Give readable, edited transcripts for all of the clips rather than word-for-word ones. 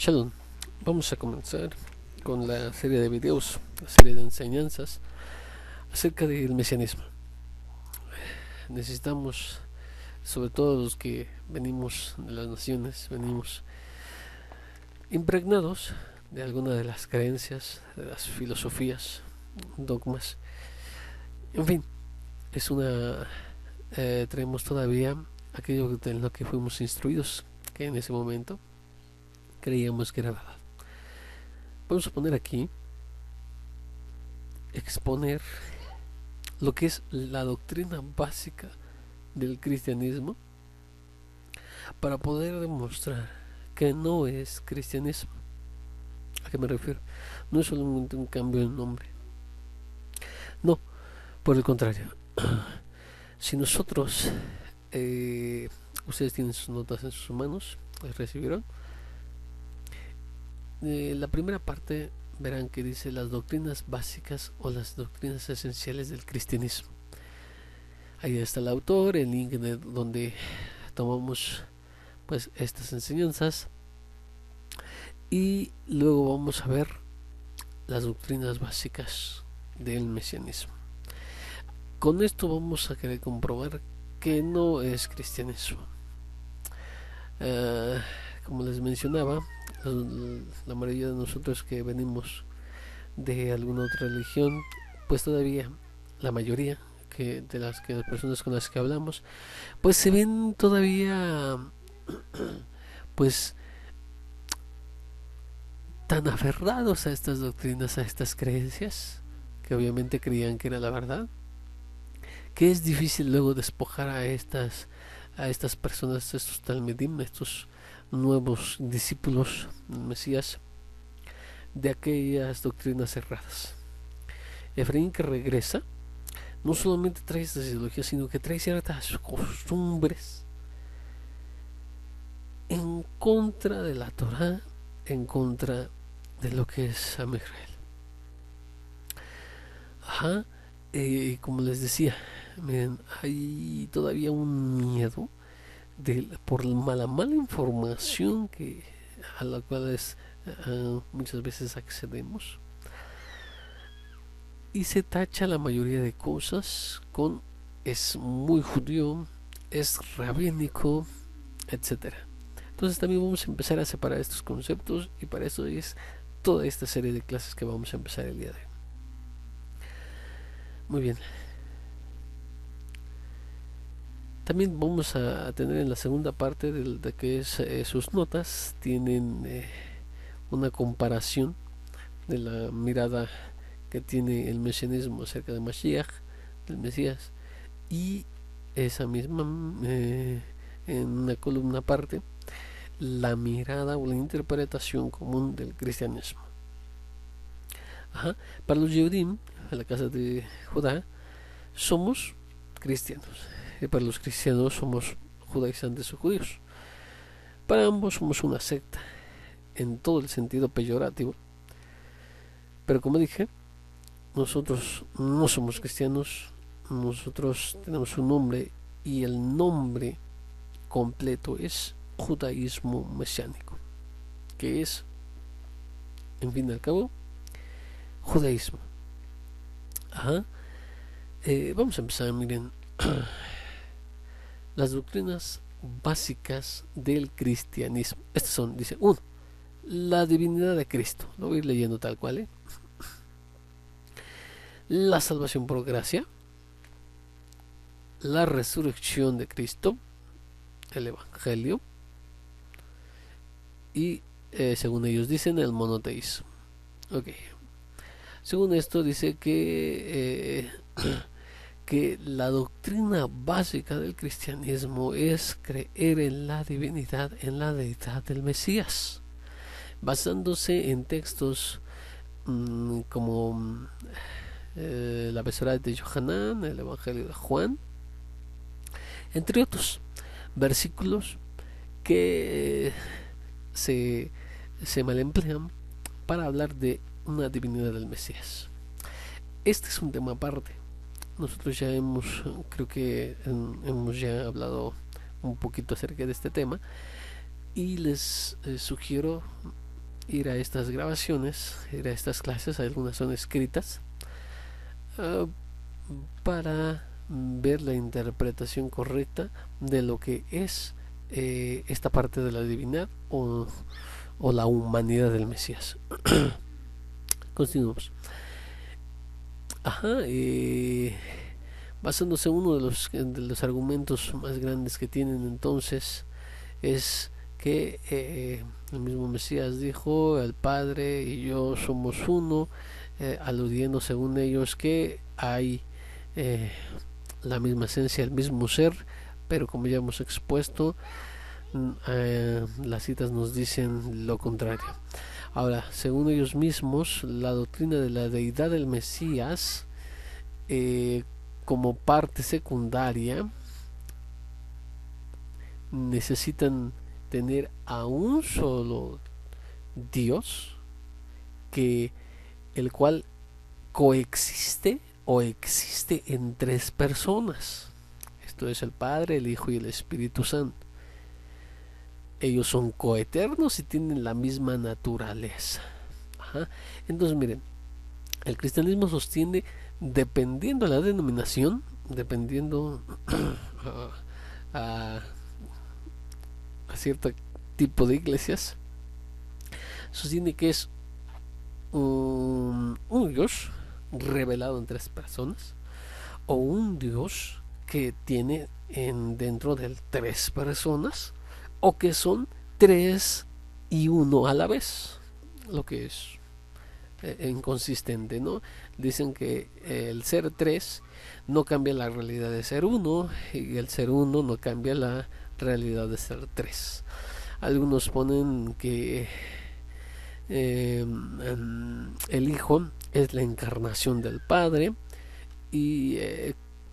Shalom, vamos a comenzar con la serie de videos, la serie de enseñanzas acerca del mesianismo. Necesitamos, sobre todo los que venimos de las naciones, venimos impregnados de alguna de las creencias, de las filosofías, dogmas, en fin, es una traemos todavía aquello de lo que fuimos instruidos, que en ese momento creíamos que era verdad. Vamos a poner aquí, exponer lo que es la doctrina básica del cristianismo para poder demostrar que no es cristianismo. ¿A qué me refiero? No es solamente un cambio de nombre. No, por el contrario. Si nosotros, ustedes tienen sus notas en sus manos, las recibieron. La primera parte verán que dice las doctrinas básicas o las doctrinas esenciales del cristianismo. Ahí está el autor, el link de donde tomamos pues estas enseñanzas y luego vamos a ver las doctrinas básicas del mesianismo. Con esto vamos a querer comprobar que no es cristianismo. Como les mencionaba, la mayoría de nosotros que venimos de alguna otra religión, pues todavía la mayoría de las personas con las que hablamos, pues se ven todavía pues tan aferrados a estas doctrinas, a estas creencias, que obviamente creían que era la verdad, que es difícil luego despojar a estas personas, estos talmidim, estos nuevos discípulos del Mesías, de aquellas doctrinas erradas. Efraín, que regresa, no solamente trae estas ideologías, sino que trae ciertas costumbres en contra de la Torah, en contra de lo que es Am Israel. Como les decía, miren, hay todavía un miedo por la mala información a la cual muchas veces accedemos, y se tacha la mayoría de cosas con es muy judío, es rabínico, etcétera. Entonces también vamos a empezar a separar estos conceptos, y para eso es toda esta serie de clases que vamos a empezar el día de hoy. Muy bien. También vamos a tener en la segunda parte de que es sus notas, tienen una comparación de la mirada que tiene el mesianismo acerca de Mashiach, del Mesías, y esa misma en una columna aparte, la mirada o la interpretación común del cristianismo. Para los Yehudim, en la casa de Judá, somos cristianos, y para los cristianos somos judaizantes o judíos. Para ambos somos una secta en todo el sentido peyorativo, pero como dije, nosotros no somos cristianos, nosotros tenemos un nombre, y el nombre completo es judaísmo mesiánico, que es, en fin y al cabo, judaísmo. Vamos a empezar, miren, las doctrinas básicas del cristianismo. Estas son, dice, 1. La divinidad de Cristo. Lo voy a ir leyendo tal cual. La salvación por gracia. La resurrección de Cristo. El Evangelio. Y según ellos dicen, el monoteísmo. Ok. Según esto dice que la doctrina básica del cristianismo es creer en la divinidad, en la deidad del Mesías, basándose en textos como la Besorá de Yohanan, el Evangelio de Juan, entre otros versículos que se malemplean para hablar de una divinidad del Mesías. Este es un tema aparte. Nosotros ya creo que hemos ya hablado un poquito acerca de este tema, y les sugiero ir a estas grabaciones, ir a estas clases, algunas son escritas, para ver la interpretación correcta de lo que es esta parte de la divinidad o la humanidad del Mesías. Continuamos. Basándose en uno de los argumentos más grandes que tienen entonces es que el mismo Mesías dijo: el Padre y yo somos uno, aludiendo según ellos que hay la misma esencia, el mismo ser, pero como ya hemos expuesto, las citas nos dicen lo contrario. Ahora, según ellos mismos, la doctrina de la deidad del Mesías, como parte secundaria, necesitan tener a un solo Dios, que el cual coexiste o existe en tres personas. Esto es el Padre, el Hijo y el Espíritu Santo. Ellos son coeternos y tienen la misma naturaleza. Entonces, miren, el cristianismo sostiene, dependiendo de la denominación, dependiendo a cierto tipo de iglesias, sostiene que es un Dios revelado en tres personas, o un Dios que tiene dentro de él tres personas, o que son tres y uno a la vez, lo que es inconsistente, ¿no? Dicen que el ser tres no cambia la realidad de ser uno, y el ser uno no cambia la realidad de ser tres. Algunos ponen que el Hijo es la encarnación del Padre, y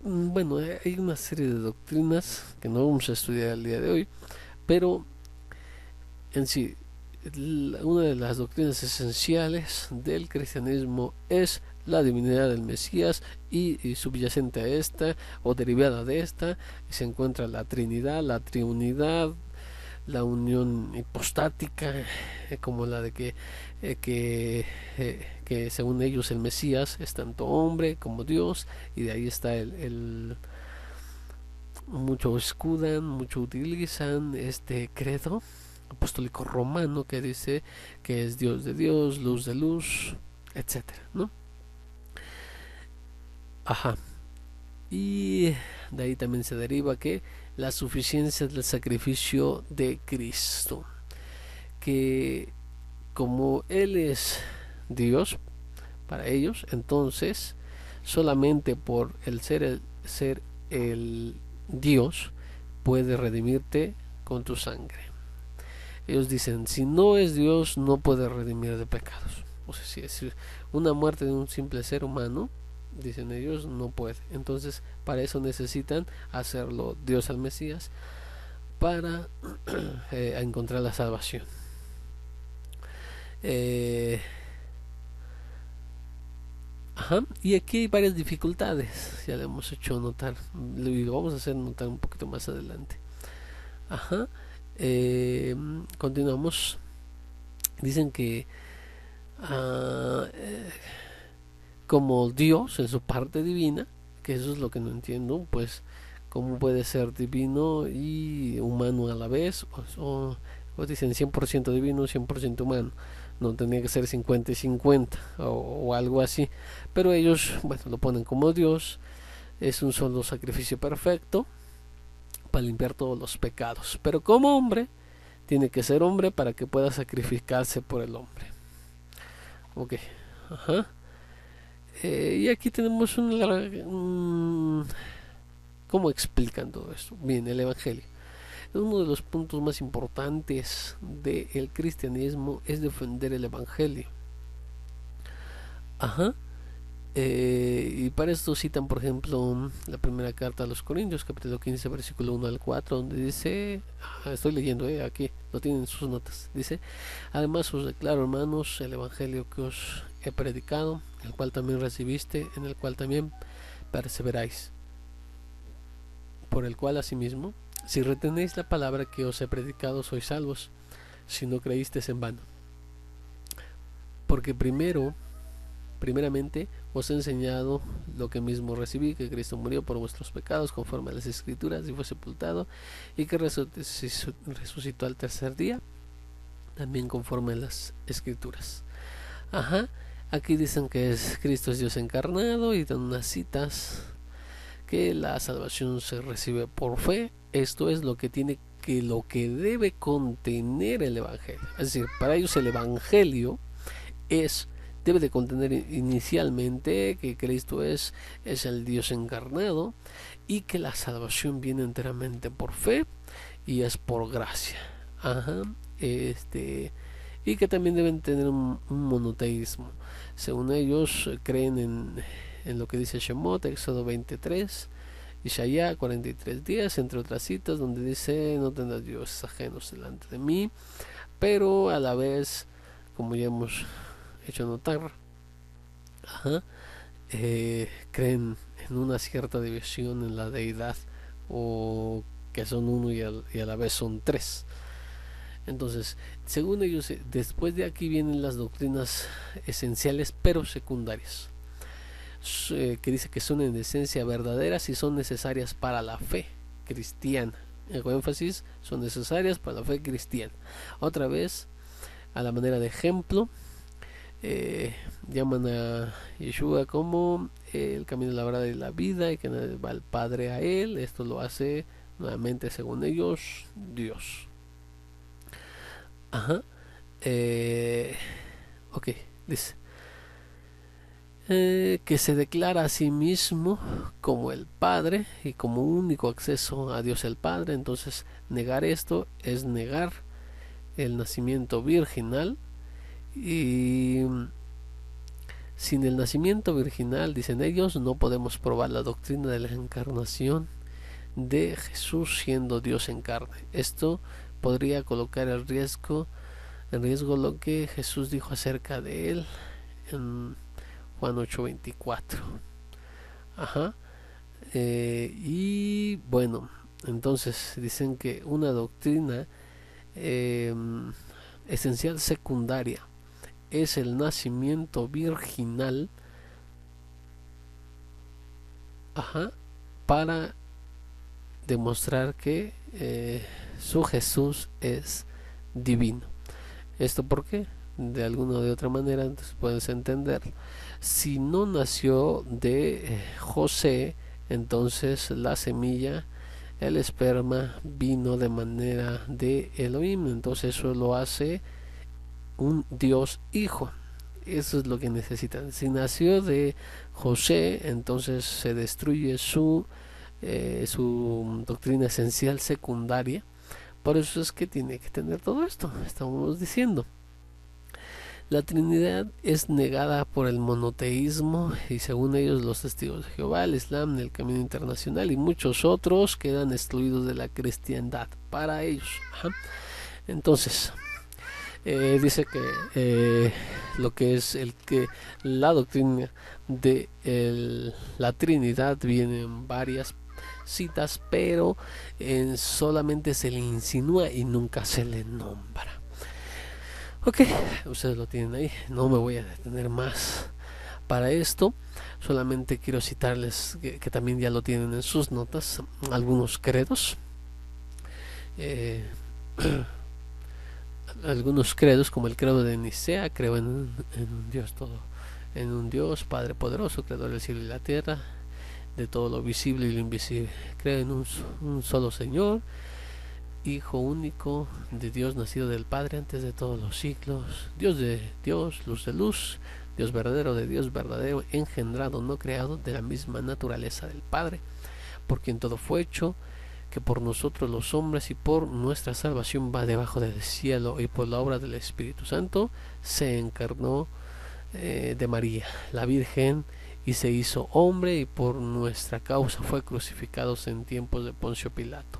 bueno, hay una serie de doctrinas que no vamos a estudiar el día de hoy, pero en sí, una de las doctrinas esenciales del cristianismo es la divinidad del Mesías, y subyacente a esta o derivada de esta se encuentra la Trinidad, la Triunidad, la unión hipostática, como la de que según ellos el Mesías es tanto hombre como Dios, y de ahí está mucho escudan, mucho utilizan este credo apostólico romano que dice que es Dios de Dios, luz de luz, etcétera, ¿no? Y de ahí también se deriva que la suficiencia del sacrificio de Cristo, que como Él es Dios para ellos, entonces solamente por el ser el Dios puede redimirte con tu sangre. Ellos dicen, si no es Dios, no puede redimir de pecados. O sea, si es una muerte de un simple ser humano, dicen ellos, no puede. Entonces, para eso necesitan hacerlo Dios al Mesías, para encontrar la salvación. Y aquí hay varias dificultades, ya le hemos hecho notar, lo vamos a hacer notar un poquito más adelante. Continuamos. Dicen que como Dios en su parte divina, que eso es lo que no entiendo, pues cómo puede ser divino y humano a la vez, o dicen 100% divino, 100% humano. No tenía que ser 50 y 50 o algo así, pero ellos, bueno, lo ponen como Dios, es un solo sacrificio perfecto para limpiar todos los pecados, pero como hombre tiene que ser hombre para que pueda sacrificarse por el hombre. Ok, y aquí tenemos ¿cómo explican todo esto? Bien, el Evangelio. Uno de los puntos más importantes del cristianismo es defender el Evangelio. Y para esto citan, por ejemplo, la primera carta a los Corintios, capítulo 15, versículo 1 al 4, donde dice, estoy leyendo, aquí lo tienen en sus notas, dice: además os declaro, hermanos, el Evangelio que os he predicado, el cual también recibiste, en el cual también perseveráis, por el cual asimismo, si retenéis la palabra que os he predicado, sois salvos, si no creísteis en vano. porque primeramente os he enseñado lo que mismo recibí, que Cristo murió por vuestros pecados conforme a las Escrituras y fue sepultado, y que resucitó al tercer día, también conforme a las Escrituras. Aquí dicen que Cristo es Dios encarnado, y dan unas citas que la salvación se recibe por fe. Esto es lo que debe contener el Evangelio. Es decir, para ellos el Evangelio debe de contener inicialmente que Cristo es el Dios encarnado, y que la salvación viene enteramente por fe y es por gracia. Y que también deben tener un monoteísmo. Según ellos, creen en lo que dice Shemot, Éxodo 23, Isaías 43 días, entre otras citas, donde dice: no tendrás dioses ajenos delante de mí. Pero a la vez, como ya hemos hecho notar, creen en una cierta división en la deidad, o que son uno y a la vez son tres. Entonces, según ellos, después de aquí vienen las doctrinas esenciales pero secundarias, que dice que son en esencia verdaderas y son necesarias para la fe cristiana. El énfasis: son necesarias para la fe cristiana. Otra vez, a la manera de ejemplo, llaman a Yeshua como el camino, la verdad y la vida, y que va el Padre a él. Esto lo hace nuevamente, según ellos, Dios. Dice que se declara a sí mismo como el Padre y como único acceso a Dios el Padre. Entonces, negar esto es negar el nacimiento virginal, y sin el nacimiento virginal, dicen ellos, no podemos probar la doctrina de la encarnación de Jesús siendo Dios en carne. Esto podría colocar en riesgo lo que Jesús dijo acerca de él en Juan 8:24. Y bueno, entonces dicen que una doctrina esencial secundaria es el nacimiento virginal, para demostrar que su Jesús es divino. ¿Esto por qué? De alguna o de otra manera, entonces puedes entender: si no nació de José, entonces la semilla, el esperma, vino de manera de Elohim. Entonces eso lo hace un Dios hijo. Eso es lo que necesitan. Si nació de José, entonces se destruye su doctrina esencial secundaria. Por eso es que tiene que tener todo esto. Estamos diciendo: la Trinidad es negada por el monoteísmo, y según ellos, los testigos de Jehová, el Islam, el Camino Internacional y muchos otros quedan excluidos de la cristiandad para ellos. Entonces, dice que lo que es la doctrina de la Trinidad viene en varias citas, pero solamente se le insinúa y nunca se le nombra. Ustedes lo tienen ahí, no me voy a detener más para esto. Solamente quiero citarles que también ya lo tienen en sus notas, algunos credos. Algunos credos, como el credo de Nicea: creo en un Dios en un Dios Padre poderoso, creador del cielo y la tierra, de todo lo visible y lo invisible. Creo en un solo Señor, Hijo único de Dios, nacido del Padre antes de todos los siglos, Dios de Dios, luz de luz, Dios verdadero de Dios verdadero, engendrado, no creado, de la misma naturaleza del Padre, por quien todo fue hecho, que por nosotros los hombres y por nuestra salvación va debajo del cielo, y por la obra del Espíritu Santo se encarnó de María, la Virgen, y se hizo hombre, y por nuestra causa fue crucificado en tiempos de Poncio Pilato.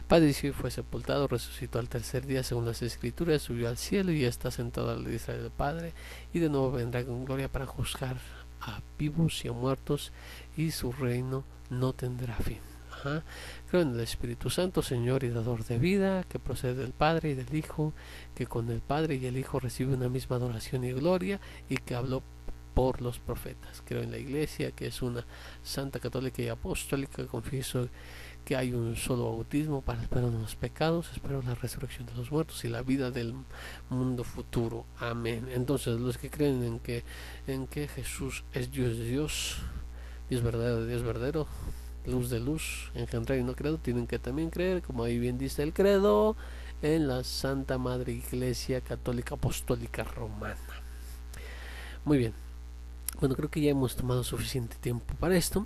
Padeció y fue sepultado, resucitó al tercer día según las Escrituras, subió al cielo y está sentado a la diestra del Padre, y de nuevo vendrá con gloria para juzgar a vivos y a muertos, y su reino no tendrá fin. Ajá. Creo en el Espíritu Santo, Señor y dador de vida, que procede del Padre y del Hijo, que con el Padre y el Hijo recibe una misma adoración y gloria, y que habló por los profetas. Creo en la Iglesia, que es una santa, católica y apostólica. Confieso que hay un solo bautismo para el perdón de los pecados. Espero la resurrección de los muertos y la vida del mundo futuro. Amén. Entonces, los que creen en que Jesús es Dios de Dios, Dios verdadero, luz de luz, engendrar y no creado, tienen que también creer, como ahí bien dice el credo, en la Santa Madre Iglesia Católica Apostólica Romana. Muy bien. Bueno, creo que ya hemos tomado suficiente tiempo para esto,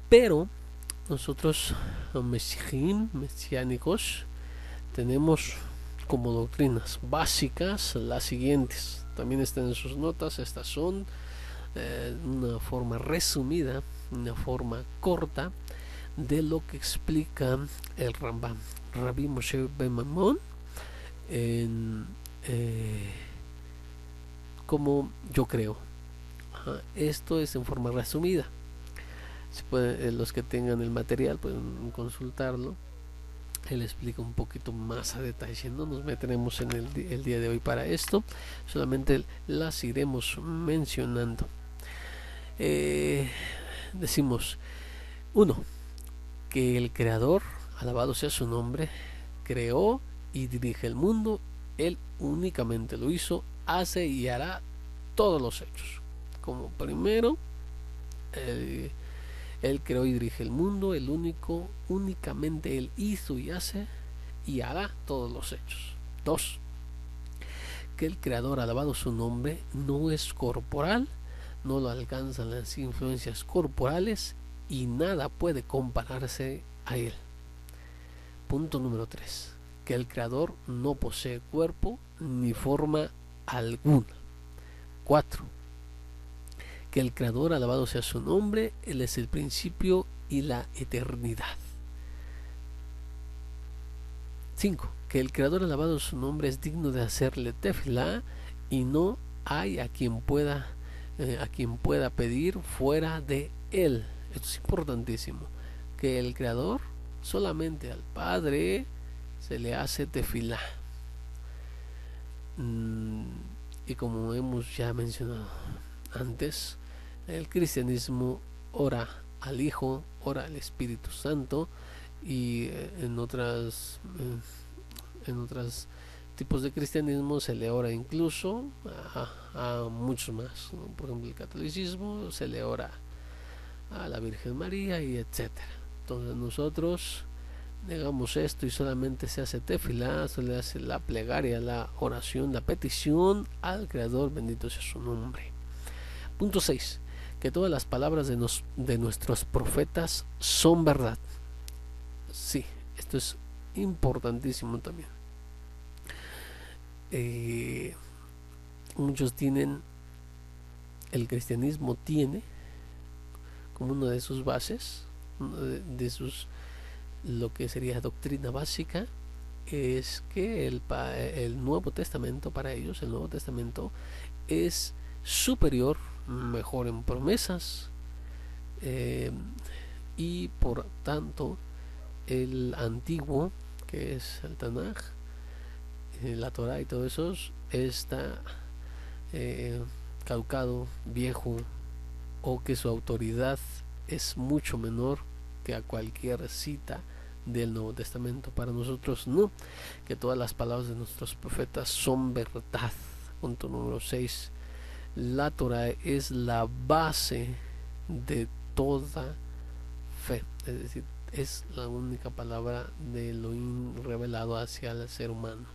pero nosotros, mesiánicos, tenemos como doctrinas básicas las siguientes. También están en sus notas. Estas son una forma resumida, una forma corta de lo que explica el Rambam, Rabbi Moshe ben Maimon, en como yo creo. Esto es en forma resumida. Los que tengan el material pueden consultarlo. Él explica un poquito más a detalle. No nos meteremos en el día de hoy para esto, solamente las iremos mencionando. Decimos: 1. Que el Creador, alabado sea su nombre, creó y dirige el mundo. Él únicamente lo hizo, hace y hará todos los hechos. Como primero, Él creó y dirige el mundo. El únicamente Él hizo y hace y hará todos los hechos. 2. Que el Creador, alabado su nombre, no es corporal, no lo alcanzan las influencias corporales y nada puede compararse a Él. Punto número 3. Que el Creador no posee cuerpo ni forma alguna. 4. Que el Creador, alabado sea su nombre, Él es el principio y la eternidad. 5. Que el Creador, alabado su nombre, es digno de hacerle tefilá y no hay a quien pueda pedir fuera de Él. Esto es importantísimo. Que el Creador, solamente al Padre se le hace tefilá. Y como hemos ya mencionado antes, el cristianismo ora al Hijo, ora al Espíritu Santo, y en otros tipos de cristianismo se le ora incluso a muchos más, ¿no? Por ejemplo, el catolicismo se le ora a la Virgen María y etcétera. Entonces nosotros negamos esto y solamente se hace tefilá, se le hace la plegaria, la oración, la petición al Creador, bendito sea su nombre. Punto 6. Que todas las palabras de nuestros profetas son verdad. Sí, esto es importantísimo también. Muchos el cristianismo tiene como una de sus bases, lo que sería doctrina básica, es que el Nuevo Testamento, para ellos el Nuevo Testamento es superior, mejor en promesas, y por tanto el antiguo, que es el Tanaj, la Torah y todo eso, está caducado, viejo, o que su autoridad es mucho menor que a cualquier cita del Nuevo Testamento. Para nosotros no, que todas las palabras de nuestros profetas son verdad. Punto número 6. La Torah es la base de toda fe, es decir, es la única palabra de Elohim revelado hacia el ser humano.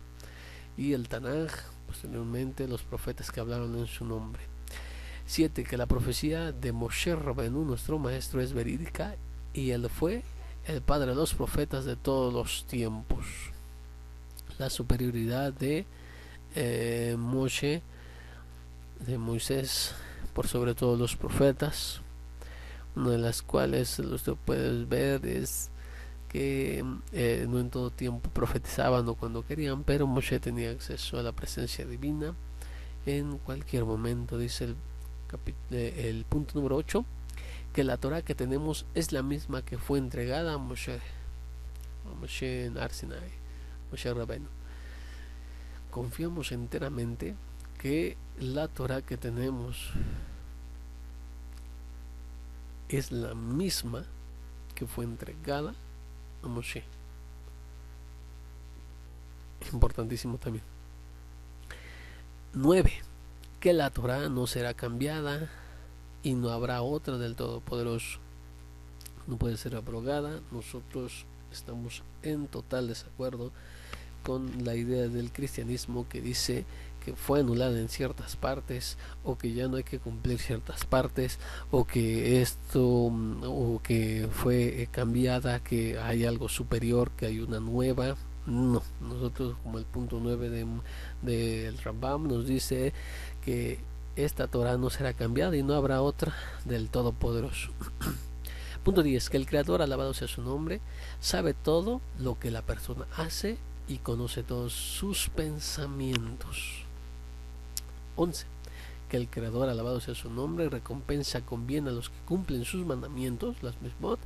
Y el Tanaj, posteriormente los profetas que hablaron en su nombre. 7. Que la profecía de Moshe Rabbeinu, nuestro maestro, es verídica y él fue el padre de los profetas de todos los tiempos. La superioridad de Moisés por sobre todos los profetas, una de las cuales usted puede ver es que no en todo tiempo profetizaban o cuando querían, pero Moshe tenía acceso a la presencia divina en cualquier momento. Dice el punto número 8, que la Torah que tenemos es la misma que fue entregada a Moshe en Arsinai, Moshe Rabbeinu. Confiamos enteramente que la Torah que tenemos es la misma que fue entregada a Moshe. Importantísimo también. 9. Que la Torah no será cambiada y no habrá otra del Todopoderoso. No puede ser abrogada. Nosotros estamos en total desacuerdo con la idea del cristianismo que dice que fue anulada en ciertas partes, o que ya no hay que cumplir ciertas partes, o que esto, o que fue cambiada, que hay algo superior, que hay una nueva. No, nosotros, como el punto 9 del Rambam nos dice que esta Torah no será cambiada y no habrá otra del Todopoderoso. Punto 10. Que el Creador, alabado sea su nombre, sabe todo lo que la persona hace y conoce todos sus pensamientos. 11. Que el Creador, alabado sea su nombre, recompensa con bien a los que cumplen sus mandamientos, las mismot,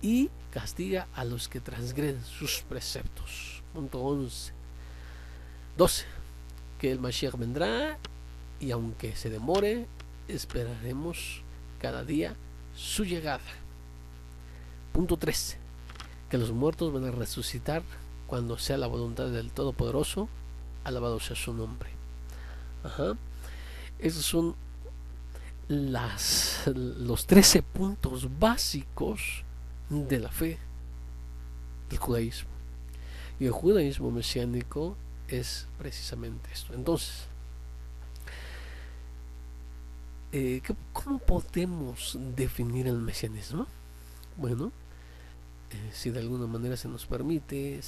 y castiga a los que transgreden sus preceptos. Punto 11. 12. Que el Mashiach vendrá y aunque se demore, esperaremos cada día su llegada. Punto 13. Que los muertos van a resucitar cuando sea la voluntad del Todopoderoso, alabado sea su nombre. Esos son los 13 puntos básicos de la fe del judaísmo. Y el judaísmo mesiánico es precisamente esto. Entonces, ¿cómo podemos definir el mesianismo? Bueno, si de alguna manera se nos permite,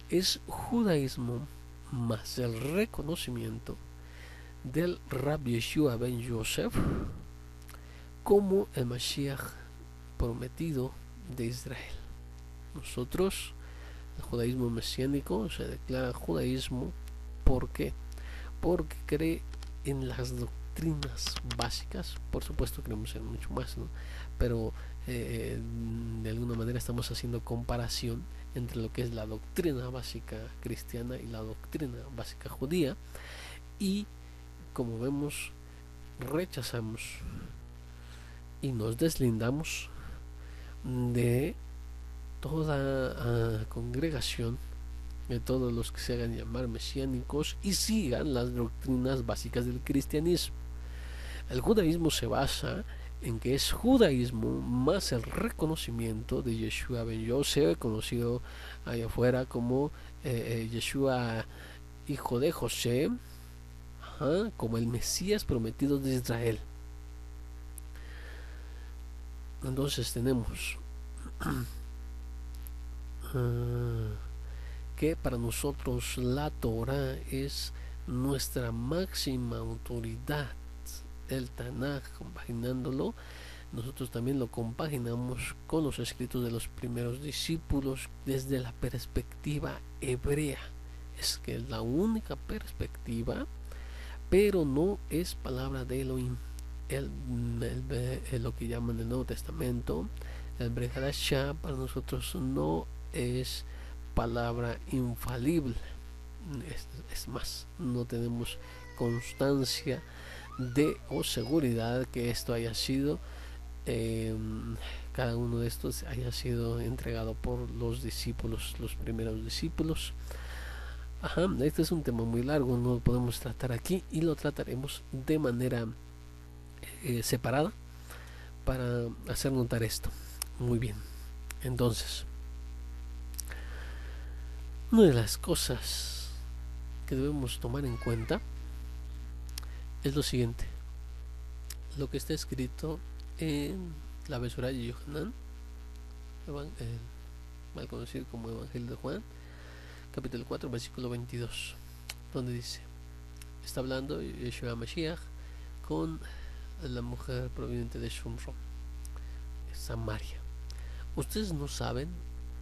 es judaísmo más el reconocimiento del Rabbi Yeshua ben Yosef como el Mashiach prometido de Israel. Nosotros, el judaísmo mesiánico, se declara judaísmo. ¿Por qué? Porque cree en las doctrinas básicas. Por supuesto creemos en mucho más, ¿no? Pero de alguna manera estamos haciendo comparación entre lo que es la doctrina básica cristiana y la doctrina básica judía, y como vemos, rechazamos y nos deslindamos de toda congregación, de todos los que se hagan llamar mesiánicos y sigan las doctrinas básicas del cristianismo. El judaísmo se basa en que es judaísmo más el reconocimiento de Yeshua ben Yosef, conocido allá afuera como Yeshua hijo de José, como el Mesías prometido de Israel. Entonces tenemos que para nosotros la Torah es nuestra máxima autoridad. El Tanaj, compaginándolo, nosotros también lo compaginamos con los escritos de los primeros discípulos desde la perspectiva hebrea. Es que es la única perspectiva, pero no es palabra de Elohim. Lo que llaman el Nuevo Testamento, el Brit Hadashah, para nosotros no es palabra infalible. Es más, no tenemos constancia o seguridad que esto haya sido, cada uno de estos haya sido entregado por los discípulos, los primeros discípulos. Este es un tema muy largo, no lo podemos tratar aquí y lo trataremos de manera separada para hacer notar esto. Muy bien, entonces, una de las cosas que debemos tomar en cuenta es lo siguiente: lo que está escrito en la Besorá de Yohanan, mal conocido como Evangelio de Juan, capítulo 4, versículo 22, donde dice, está hablando Yeshua Mashiach con la mujer proveniente de Shomron, Samaria. Ustedes no saben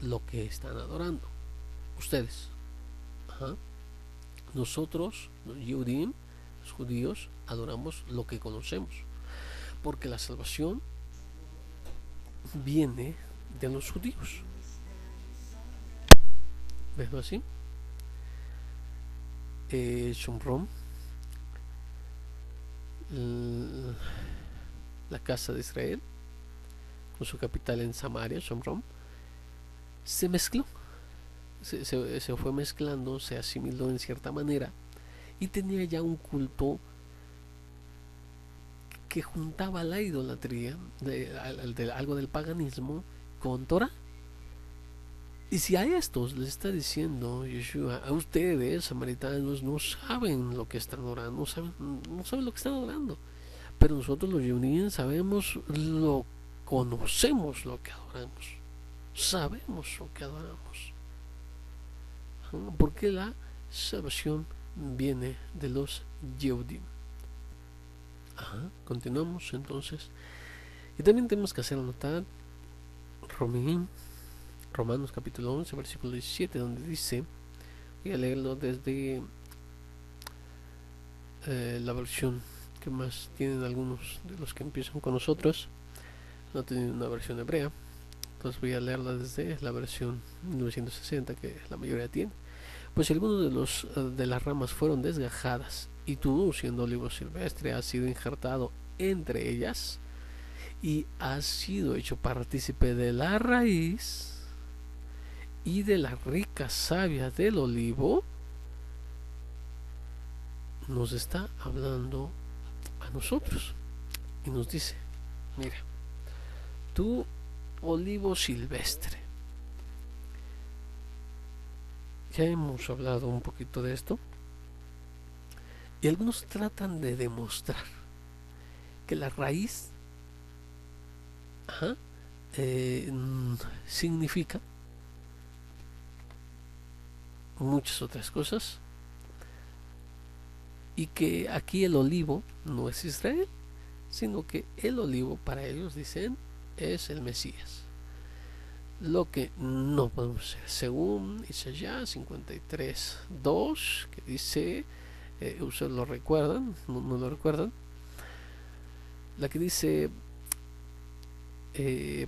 lo que están adorando. Ustedes. Nosotros, los judíos, adoramos lo que conocemos, porque la salvación viene de los judíos. ¿Ves así? Shomron, la casa de Israel, con su capital en Samaria, Shomron, se mezcló, se fue mezclando, se asimiló en cierta manera y tenía ya un culto que juntaba la idolatría, algo del paganismo, con Torah. Y si a estos les está diciendo Yeshua, a ustedes, samaritanos, no saben lo que están orando, no saben lo que están orando. Pero nosotros los Yehudim conocemos lo que adoramos. Sabemos lo que adoramos. Porque la salvación viene de los Yehudim. Continuamos entonces. Y también tenemos que hacer notar Romanos capítulo 11, versículo 17, donde dice, voy a leerlo desde la versión que más tienen algunos de los que empiezan con nosotros. No tienen una versión hebrea, entonces voy a leerla desde la versión 1960 que la mayoría tiene. Pues si alguno de las ramas fueron desgajadas y tú, siendo olivo silvestre, has sido injertado entre ellas y has sido hecho partícipe de la raíz y de la rica savia del olivo, nos está hablando a nosotros y nos dice, mira, tú olivo silvestre, ya hemos hablado un poquito de esto y algunos tratan de demostrar que la raíz significa muchas otras cosas y que aquí el olivo no es Israel, sino que el olivo para ellos dicen es el Mesías, lo que no podemos ser, según Isaías 53:2, que dice, ustedes lo recuerdan, no lo recuerdan, la que dice,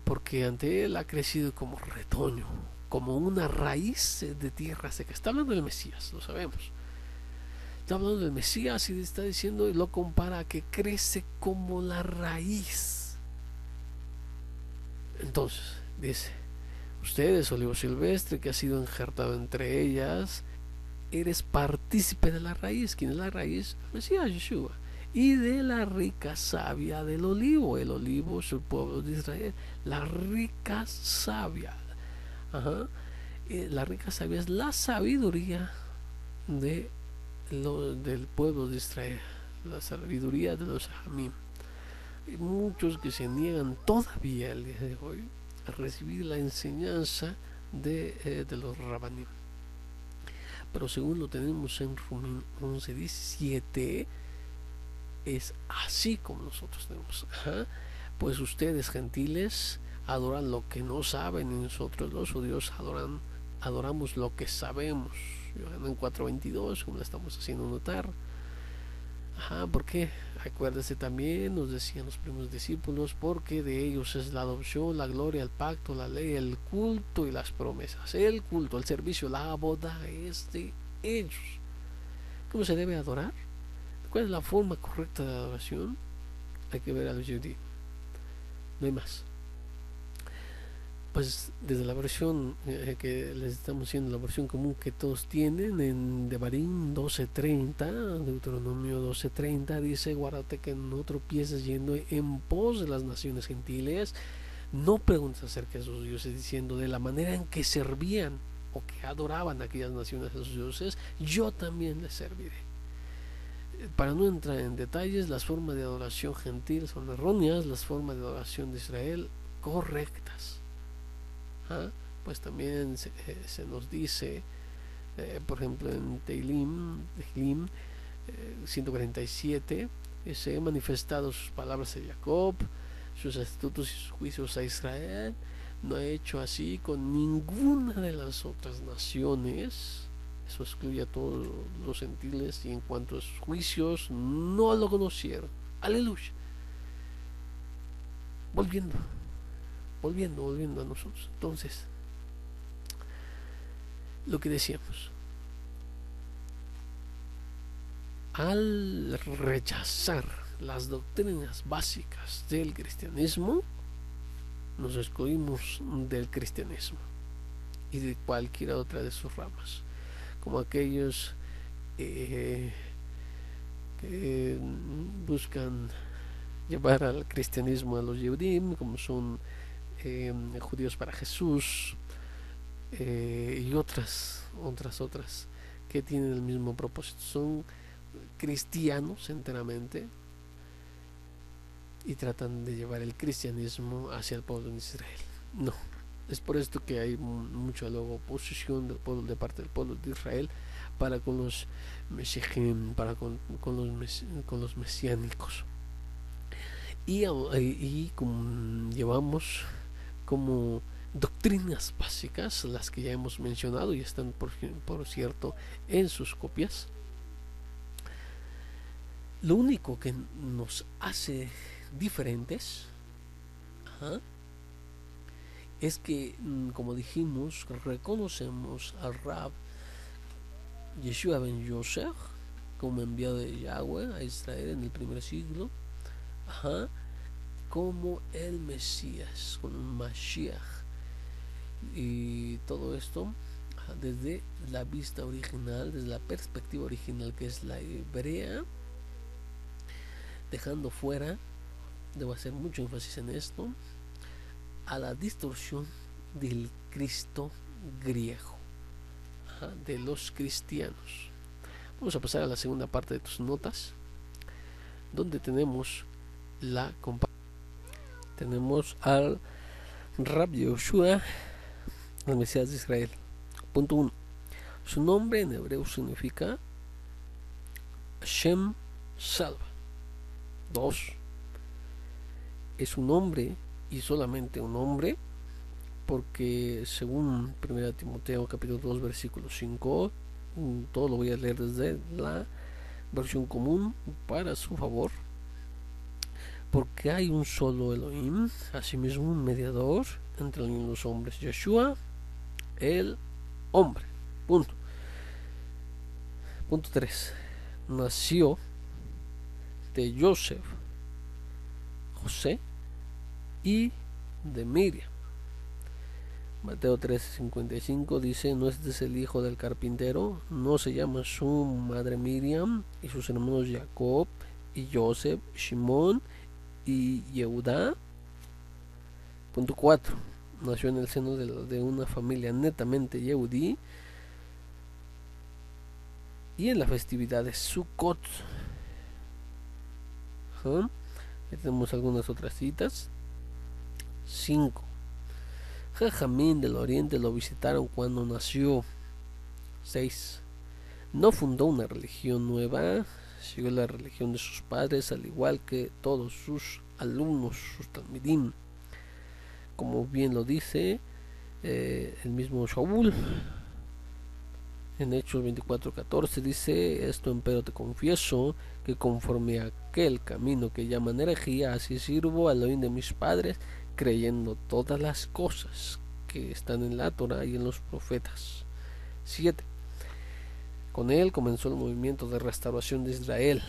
porque ante él ha crecido como retoño, como una raíz de tierra seca. Está hablando del Mesías, lo sabemos. Está hablando del Mesías y está diciendo, y lo compara a que crece como la raíz. Entonces, dice, ustedes, olivo silvestre, que ha sido injertado entre ellas, eres partícipe de la raíz. ¿Quién es la raíz? El Mesías, Yeshua. Y de la rica savia del olivo. El olivo es el pueblo de Israel. La rica savia. La rica savia es la sabiduría del pueblo de Israel, la sabiduría de los Hamim. Hay muchos que se niegan todavía el día de hoy a recibir la enseñanza de los Rabanim. Pero según lo tenemos en Romanos 11:17, es así como nosotros tenemos. Pues ustedes, gentiles, adoran lo que no saben, y nosotros los judíos adoramos lo que sabemos. En 4:22, como lo estamos haciendo notar. ¿Por qué? Acuérdese también, nos decían los primeros discípulos, porque de ellos es la adopción, la gloria, el pacto, la ley, el culto y las promesas. El culto, el servicio, la boda es de ellos. ¿Cómo se debe adorar? ¿Cuál es la forma correcta de adoración? Hay que ver a los judíos. No hay más. Pues desde la versión que les estamos diciendo, la versión común que todos tienen, en Devarim 12:30, Deuteronomio 12:30, dice, guárdate que no tropieces yendo en pos de las naciones gentiles, no preguntes acerca de sus dioses, diciendo, de la manera en que servían o que adoraban a aquellas naciones a sus dioses, yo también les serviré. Para no entrar en detalles, las formas de adoración gentil son erróneas, las formas de adoración de Israel correctas. Pues también se nos dice, por ejemplo, en Tehillim 147, se han manifestado sus palabras a Jacob, sus estatutos y sus juicios a Israel. No ha hecho así con ninguna de las otras naciones. Eso excluye a todos los gentiles, y en cuanto a sus juicios, no lo conocieron. Aleluya. Volviendo volviendo a nosotros. Entonces, lo que decíamos, al rechazar las doctrinas básicas del cristianismo, nos excluimos del cristianismo y de cualquiera otra de sus ramas, como aquellos que buscan llevar al cristianismo a los Yehudim, como son judíos para Jesús, y otras que tienen el mismo propósito. Son cristianos enteramente y tratan de llevar el cristianismo hacia el pueblo de Israel. No, es por esto que hay mucha luego oposición del pueblo, de parte del pueblo de Israel para con los Meshechim, para con los mesiánicos. Y como llevamos como doctrinas básicas las que ya hemos mencionado y están por cierto en sus copias. Lo único que nos hace diferentes es que, como dijimos, reconocemos al Rab Yeshua ben Yosef como enviado de Yahweh a Israel en el primer siglo, como el Mesías, como Mashiach, y todo esto desde la vista original, desde la perspectiva original, que es la hebrea, dejando fuera, debo hacer mucho énfasis en esto, a la distorsión del Cristo griego, de los cristianos. Vamos a pasar a la segunda parte de tus notas, donde tenemos la comparación. Tenemos al Rab Yoshua, el Mesías de Israel. Punto 1. Su nombre en hebreo significa Hashem salva. 2. Es un hombre y solamente un hombre, porque según 1 Timoteo capítulo 2 versículo 5, todo lo voy a leer desde la versión común para su favor, porque hay un solo Elohim, asimismo un mediador entre los hombres, Yeshua, el hombre. Punto 3. Nació de José y de Miriam. Mateo 13:55 dice: no este es el hijo del carpintero, no se llama su madre Miriam y sus hermanos Jacob y Joseph, Shimón y Yehudá. Punto 4. Nació en el seno de una familia netamente yehudí y en la festividad de Sukkot. Aquí tenemos algunas otras citas. 5. Jajamín del Oriente lo visitaron cuando nació. 6. No fundó una religión nueva, siguió la religión de sus padres, al igual que todos sus alumnos, sus talmidim. Como bien lo dice el mismo Shaul en Hechos 24:14, dice: esto empero te confieso, que conforme a aquel camino que llaman herejía, así sirvo al Elohim de mis padres, creyendo todas las cosas que están en la Torah y en los profetas. 7. Con él comenzó el movimiento de restauración de Israel.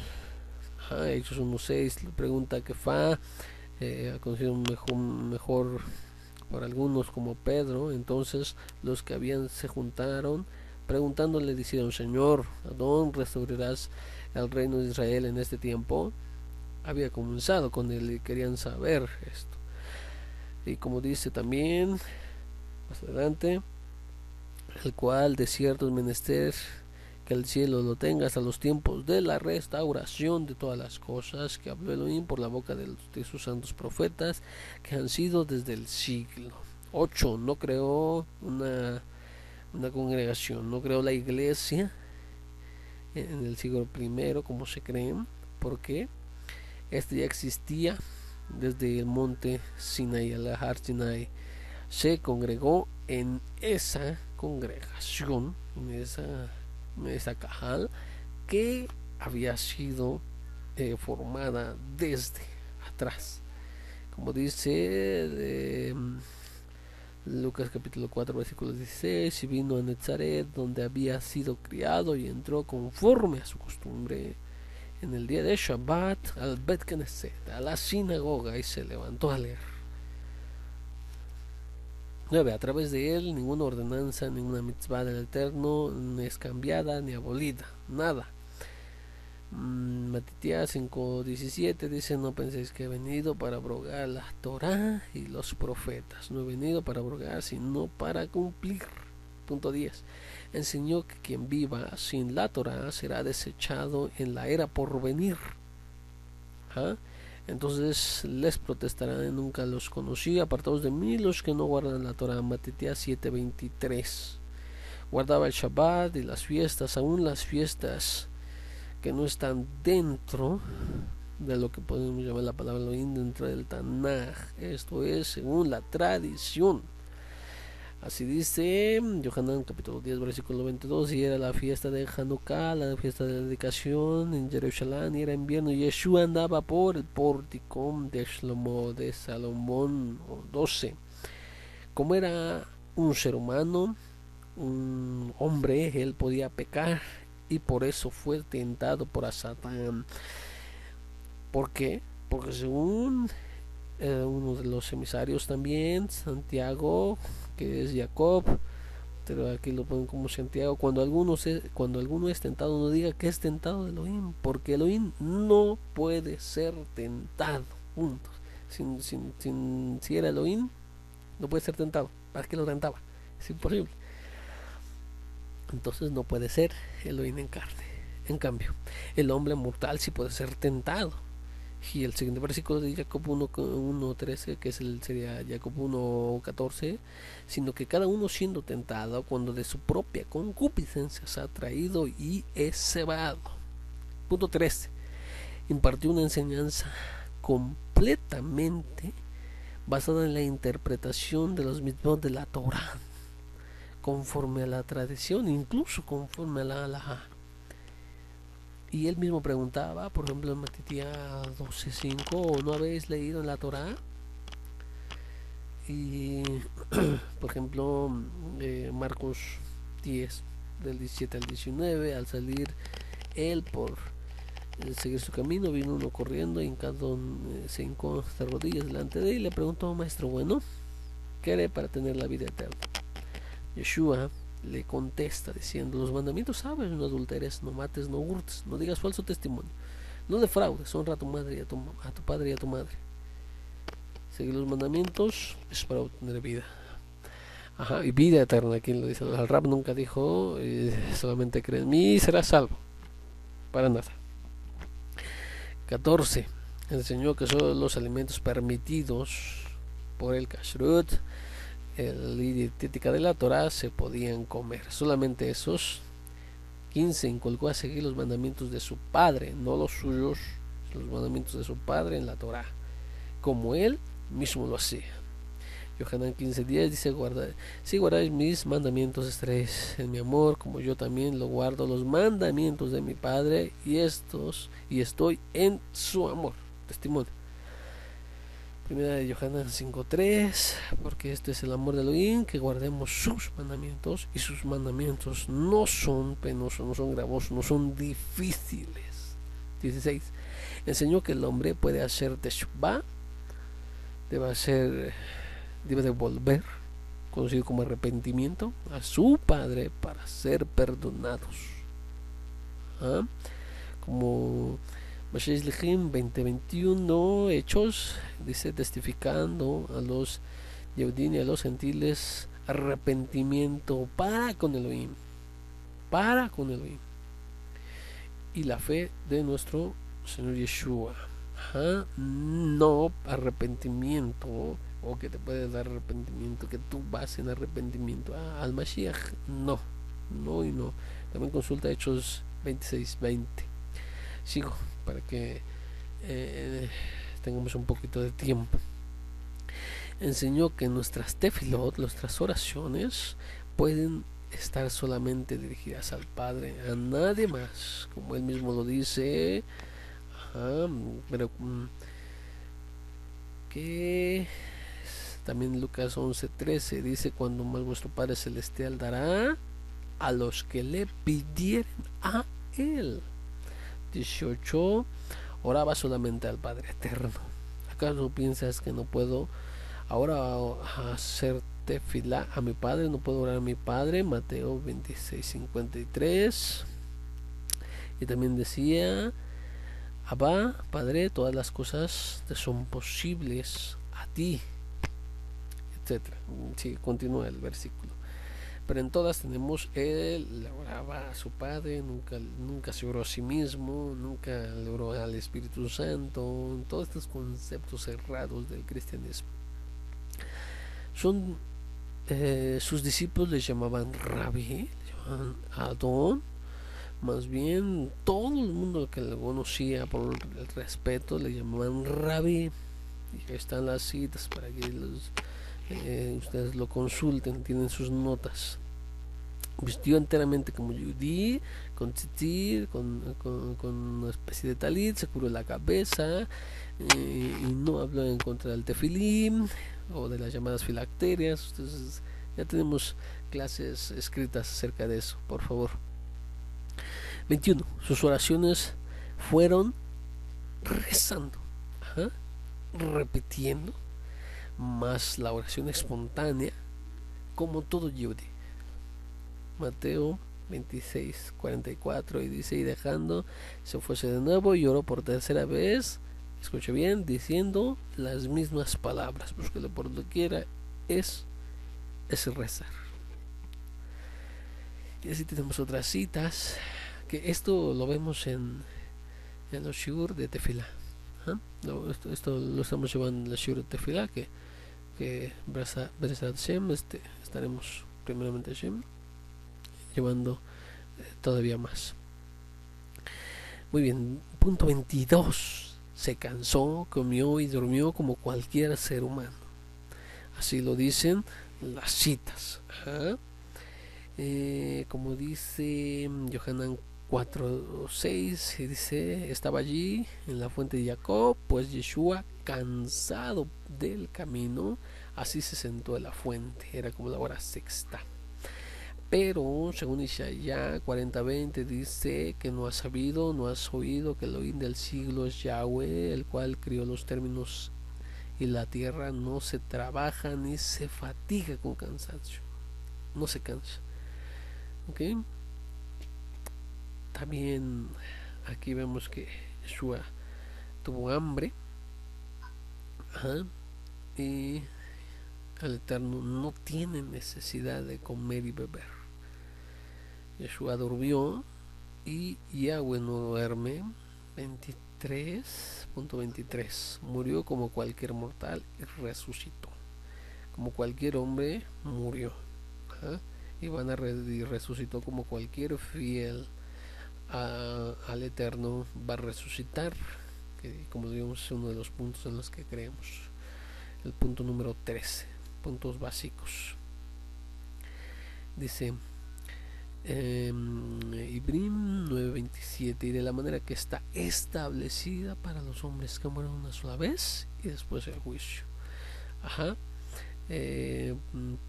Hechos 1:6 le pregunta a Kefá, conocido mejor por algunos como Pedro. Entonces los que se juntaron preguntándole, dijeron: Señor, ¿a dónde restaurarás el reino de Israel en este tiempo? Había comenzado con él y querían saber esto. Y como dice también más adelante, el cual de cierto es menester que el cielo lo tenga hasta los tiempos de la restauración de todas las cosas, que habló Elohim por la boca de sus santos profetas, que han sido desde el siglo. 8. No creó una congregación, no creó la iglesia en el siglo I, como se creen, porque este ya existía desde el monte Sinai, el Har Sinai. Se congregó en esa congregación, en esa cajal que había sido formada desde atrás, como dice Lucas capítulo 4 versículo 16, y vino a Nazaret donde había sido criado y entró conforme a su costumbre en el día de Shabbat al Bet Knesset, a la sinagoga, y se levantó a leer. 9. A través de él ninguna ordenanza, ninguna mitzvah del Eterno es cambiada ni abolida, nada. Matitias 5:17 dice: no penséis que he venido para abrogar la Torah y los profetas. No he venido para abrogar, sino para cumplir. Punto 10. Enseñó que quien viva sin la Torah será desechado en la era por venir. ¿Ah? Entonces les protestarán: nunca los conocí, apartados de mí los que no guardan la Torah. Matitias 7:23. Guardaba el Shabbat y las fiestas, aún las fiestas que no están dentro de lo que podemos llamar la palabra Elohim, dentro del Tanaj, esto es según la tradición. Así dice Yohanan capítulo 10 versículo 22, y era la fiesta de Hanukkah, la fiesta de la dedicación en Jerusalén, y era invierno, y Yeshua andaba por el pórtico de Shlomo, de Salomón. 12. Como era un ser humano, un hombre, él podía pecar, y por eso fue tentado por Satán. ¿Por qué? Porque según uno de los emisarios también, Santiago, que es Jacob, pero aquí lo ponen como Santiago, cuando alguno es tentado, no diga que es tentado de Elohim, porque Elohim no puede ser tentado. Punto. Si era Elohim, no puede ser tentado. ¿Para qué lo tentaba? Es imposible. Entonces no puede ser Elohim en carne. En cambio, el hombre mortal sí puede ser tentado. Y el siguiente versículo de Jacob 1:13, que sería Jacob 1:14, sino que cada uno siendo tentado cuando de su propia concupiscencia se ha traído y es cebado. Punto 13. Impartió una enseñanza completamente basada en la interpretación de los mitzvot de la Torah, conforme a la tradición, incluso conforme a la halajá. Y él mismo preguntaba, por ejemplo en Matitía 12:5, ¿no habéis leído en la Torah? Y por ejemplo Marcos 10 del 17 al 19, al salir él por seguir su camino, vino uno corriendo, se hincó de rodillas delante de él y le preguntó: maestro bueno, ¿qué haré para tener la vida eterna? Yeshua le contesta diciendo: los mandamientos sabes, no adulteres, no mates, no hurtes, no digas falso testimonio, no defraudes, honra a tu madre y a tu padre y a tu madre. Seguir los mandamientos es para obtener vida. Ajá, y vida eterna. ¿Quién lo dice? El Rab nunca dijo solamente cree en mí y serás salvo. Para nada. 14. Enseñó que solo los alimentos permitidos por el kashrut, la dietética de la Torah, se podían comer, solamente esos. 15. Inculcó a seguir los mandamientos de su padre, no los suyos, los mandamientos de su padre en la Torah, como él mismo lo hacía. Yohanan 15:10 dice: si guardáis mis mandamientos estaréis en mi amor, como yo también lo guardo los mandamientos de mi Padre, y estoy en su amor. Testimonio. Primera de Yohanan 5:3, porque este es el amor de Elohim, que guardemos sus mandamientos, y sus mandamientos no son penosos, no son gravosos, no son difíciles. 16. Enseñó que el hombre puede hacer teshuvah, debe de volver, conocido como arrepentimiento, a su padre para ser perdonados. Como Mashiach Lechim 20:21, Hechos, dice, testificando a los Yehudim y a los gentiles arrepentimiento para con Elohim, y la fe de nuestro Señor Yeshua. No arrepentimiento, o que te puede dar arrepentimiento, que tú vas en arrepentimiento al Mashiach. No. También consulta Hechos 26:20. Sigo para que tengamos un poquito de tiempo. Enseñó que nuestras tefilot, nuestras oraciones, pueden estar solamente dirigidas al Padre, a nadie más, como él mismo lo dice. Pero que también Lucas 11:13 dice: cuando más vuestro Padre Celestial dará a los que le pidieren a Él. 18. Oraba solamente al Padre Eterno. ¿Acaso piensas que no puedo ahora hacer tefilá a mi Padre? ¿No puedo orar a mi Padre? Mateo 26:53. Y también decía: Abba, Padre, todas las cosas te son posibles a ti, etcétera. Sí, continúa el versículo. Pero en todas tenemos: Él le oraba a su Padre, nunca se oró a sí mismo, nunca le oró al Espíritu Santo. Todos estos conceptos errados del cristianismo son, sus discípulos le llamaban Rabí, le llamaban Adón. Más bien todo el mundo que le conocía por el respeto le llamaban Rabí. Y ahí están las citas para que ustedes lo consulten, tienen sus notas. Vistió enteramente como judí, con tzitzit, con una especie de talit, se cubrió la cabeza, y no habló en contra del tefilín o de las llamadas filacterias. Entonces ya tenemos clases escritas acerca de eso, por favor. 21. Sus oraciones fueron rezando, repitiendo, más la oración espontánea, como todo yudí. Mateo 26:44, y dice: y dejando se fuese de nuevo y oró por tercera vez, escuche bien, diciendo las mismas palabras, búsquelo por donde quiera, es rezar. Y así tenemos otras citas, que esto lo vemos en los shiur de tefilá. Esto lo estamos llevando en los shiur de tefilá, que Bezrat Hashem, estaremos primeramente Hashem llevando todavía más. Muy bien, punto 22. Se cansó, comió y durmió como cualquier ser humano. Así lo dicen las citas. Como dice Yohanan 4:6, dice: estaba allí en la fuente de Jacob, pues Yeshua, cansado del camino, así se sentó en la fuente. Era como la hora sexta. Pero según Isaías 40:20 dice que no has sabido, no has oído que el Elohim del siglo es Yahweh, el cual crió los términos y la tierra, no se trabaja ni se fatiga con cansancio, no se cansa. ¿Okay? También aquí vemos que Yeshua tuvo hambre, y el Eterno no tiene necesidad de comer y beber. Yeshua durmió y Yahweh no duerme. 23:23. Murió como cualquier mortal y resucitó. Como cualquier hombre murió. Y resucitó como cualquier fiel al Eterno va a resucitar, que como digamos es uno de los puntos en los que creemos. El punto número 13, puntos básicos. Dice Ibrim 9:27: y de la manera que está establecida para los hombres que mueren una sola vez y después el juicio.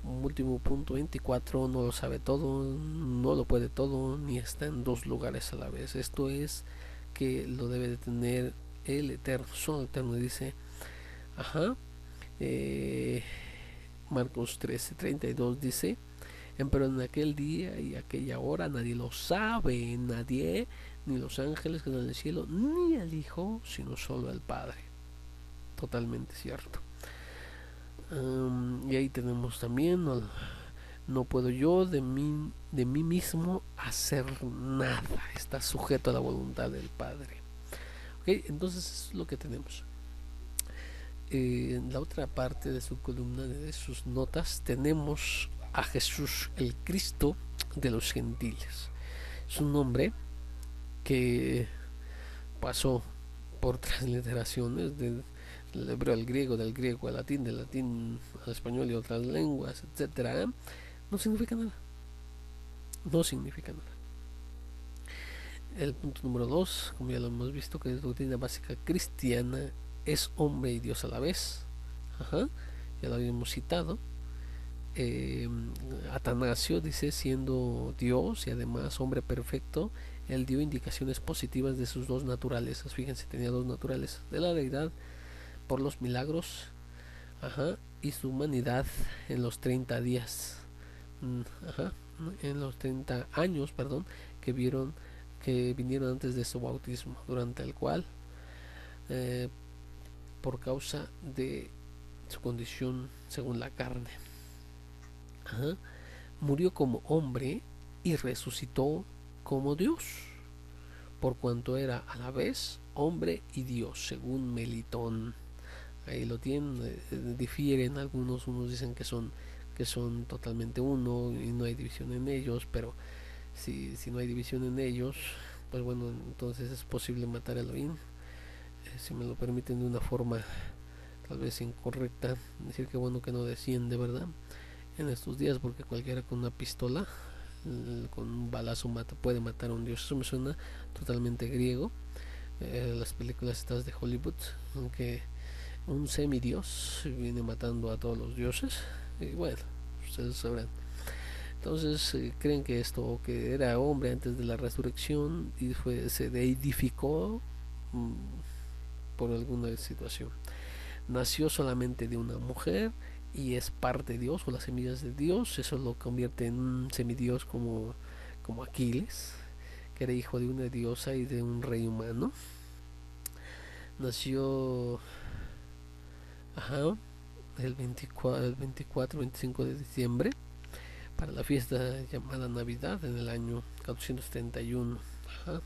Último punto 24: no lo sabe todo, no lo puede todo, ni está en dos lugares a la vez. Esto es que lo debe de tener el Eterno, solo el Eterno. Dice Marcos 13:32 dice: pero en aquel día y aquella hora nadie lo sabe, nadie, ni los ángeles que están en el cielo, ni el Hijo, sino solo el Padre. Totalmente cierto. Y ahí tenemos también: no puedo yo de mí mismo hacer nada, está sujeto a la voluntad del Padre. Entonces es lo que tenemos. En la otra parte de su columna, de sus notas, tenemos a Jesús, el Cristo de los gentiles. Es un nombre que pasó por transliteraciones del hebreo al griego, del griego al latín, del latín al español y otras lenguas, etcétera. No significa nada. No significa nada. El punto número 2, como ya lo hemos visto, que es doctrina básica cristiana, es hombre y Dios a la vez. Ajá, ya lo habíamos citado. eh, Atanasio dice, siendo Dios y además hombre perfecto, él dio indicaciones positivas de sus dos naturalezas. Fíjense, tenía dos naturalezas, de la deidad por los milagros, ajá, y su humanidad en los 30 días, ajá, en los 30 años, perdón, que vinieron antes de su bautismo, durante el cual, eh, por causa de su condición según la carne, ajá, murió como hombre y resucitó como Dios, por cuanto era a la vez hombre y Dios, según Melitón. Ahí lo tienen, difieren algunos, unos dicen que son totalmente uno y no hay división en ellos, pero si no hay división en ellos, pues bueno, entonces es posible matar a Elohim, si me lo permiten de una forma tal vez incorrecta, decir que bueno que no desciende, ¿verdad? En estos días, porque cualquiera con una pistola, con un balazo puede matar a un dios. Eso me suena totalmente griego. Las películas estas de Hollywood, aunque un semidios viene matando a todos los dioses. Y bueno, ustedes sabrán. Entonces creen que esto, que era hombre antes de la resurrección y se deidificó por alguna situación. Nació solamente de una mujer y es parte de Dios o las semillas de Dios. Eso lo convierte en un semidios como Aquiles, que era hijo de una diosa y de un rey humano. Nació, ajá, el 25 de diciembre para la fiesta llamada Navidad en el año 431, ajá,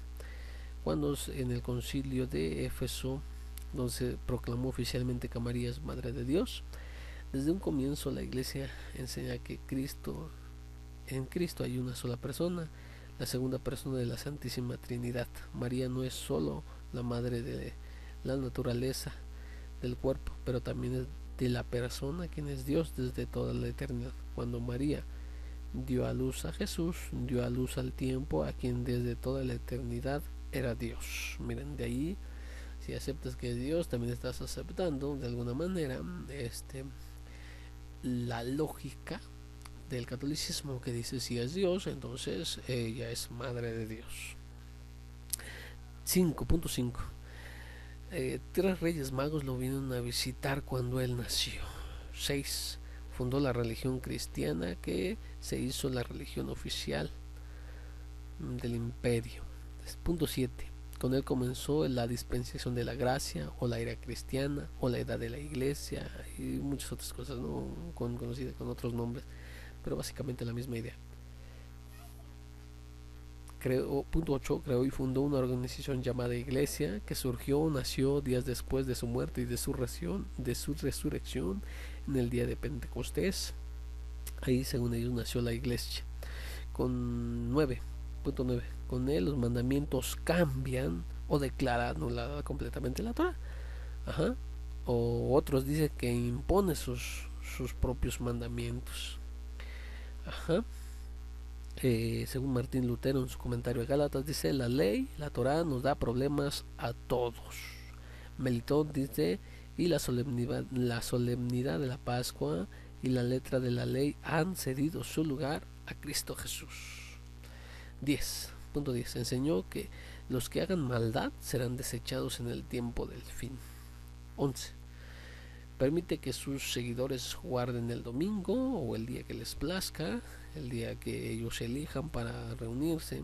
cuando en el concilio de Éfeso, donde se proclamó oficialmente que María es Madre de Dios. Desde un comienzo la Iglesia enseña que en Cristo hay una sola persona, la segunda persona de la Santísima Trinidad. María no es solo la madre de la naturaleza del cuerpo, pero también es de la persona, quien es Dios desde toda la eternidad. Cuando María dio a luz a Jesús, dio a luz al tiempo, a quien desde toda la eternidad era Dios. Miren, de ahí, si aceptas que es Dios, también estás aceptando de alguna manera la lógica del catolicismo, que dice si es Dios, entonces ella es madre de Dios. 5.5. Tres reyes magos lo vinieron a visitar cuando él nació. 6. Fundó la religión cristiana, que se hizo la religión oficial del imperio. Punto 7. Con él comenzó la dispensación de la gracia, o la era cristiana, o la edad de la iglesia, y muchas otras cosas, ¿no? Conocidas con otros nombres, pero básicamente la misma idea. Punto 8. Creó y fundó una organización llamada Iglesia, que nació días después de su muerte y de su resurrección en el día de Pentecostés. Ahí, según ellos, nació la Iglesia. Con 9.9. Con él los mandamientos cambian o declaran anulada completamente la Torah. Ajá. O otros dicen que impone sus propios mandamientos. Ajá. Según Martín Lutero en su comentario a Gálatas, dice: la ley, la Torah, nos da problemas a todos. Melitón dice: y la solemnidad de la Pascua y la letra de la ley han cedido su lugar a Cristo Jesús. 10.10. Enseñó que los que hagan maldad serán desechados en el tiempo del fin. 11. Permite que sus seguidores guarden el domingo o el día que les plazca, el día que ellos elijan para reunirse.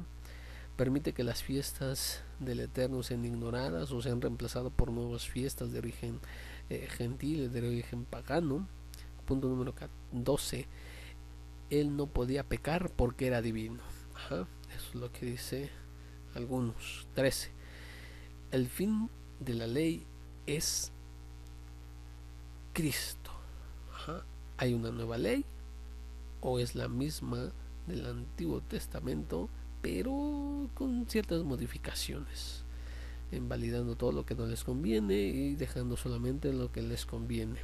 Permite que las fiestas del Eterno sean ignoradas o sean reemplazadas por nuevas fiestas de origen gentil, de origen pagano. Punto número 12. Él no podía pecar porque era divino. Ajá, eso es lo que dice algunos. 13. El fin de la ley es Cristo. Ajá. Hay una nueva ley, o es la misma del Antiguo Testamento, pero con ciertas modificaciones, invalidando todo lo que no les conviene y dejando solamente lo que les conviene.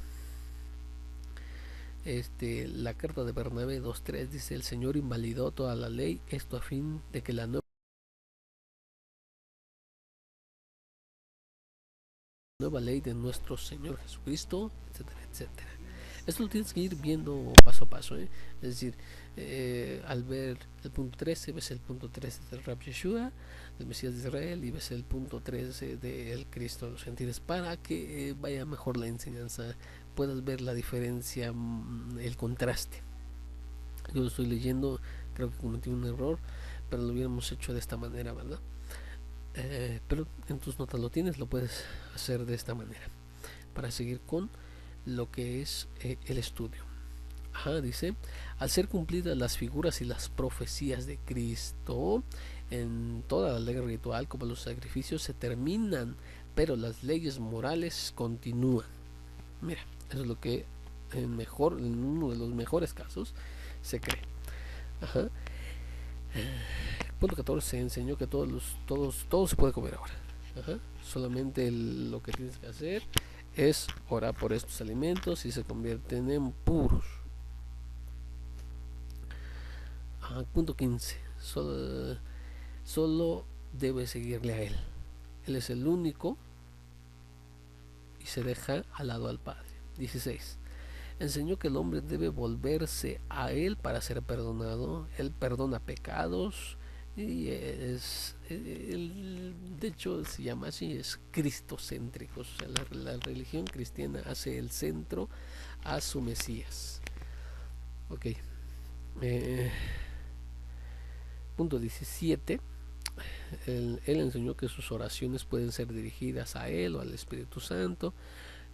La carta de Bernabé 2.3 dice: el Señor invalidó toda la ley, esto a fin de que la nueva nueva ley de nuestro Señor Jesucristo, etcétera, etcétera. Esto lo tienes que ir viendo paso a paso, ¿eh? Es decir, al ver el punto 13, ves el punto 13 del Rab Yeshua, del Mesías de Israel, y ves el punto 13 del Cristo de los Gentiles, para que vaya mejor la enseñanza, puedas ver la diferencia, el contraste. Yo lo estoy leyendo, creo que cometí un error, pero lo hubiéramos hecho de esta manera, ¿verdad? Pero en tus notas lo tienes, lo puedes hacer de esta manera para seguir con lo que es el estudio. Dice, al ser cumplidas las figuras y las profecías de Cristo, en toda la ley ritual como los sacrificios se terminan, pero las leyes morales continúan. Mira, eso es lo que en uno de los mejores casos se cree. Punto 14, enseñó que todo se puede comer ahora. Solamente lo que tienes que hacer es orar por estos alimentos y se convierten en puros. Punto 15, solo debe seguirle a él. Él es el único y se deja al lado al Padre. 16, enseñó que el hombre debe volverse a él para ser perdonado. Él perdona pecados y de hecho se llama así, es cristocéntrico. O sea, la religión cristiana hace el centro a su Mesías. Ok. Punto 17, él enseñó que sus oraciones pueden ser dirigidas a él o al Espíritu Santo,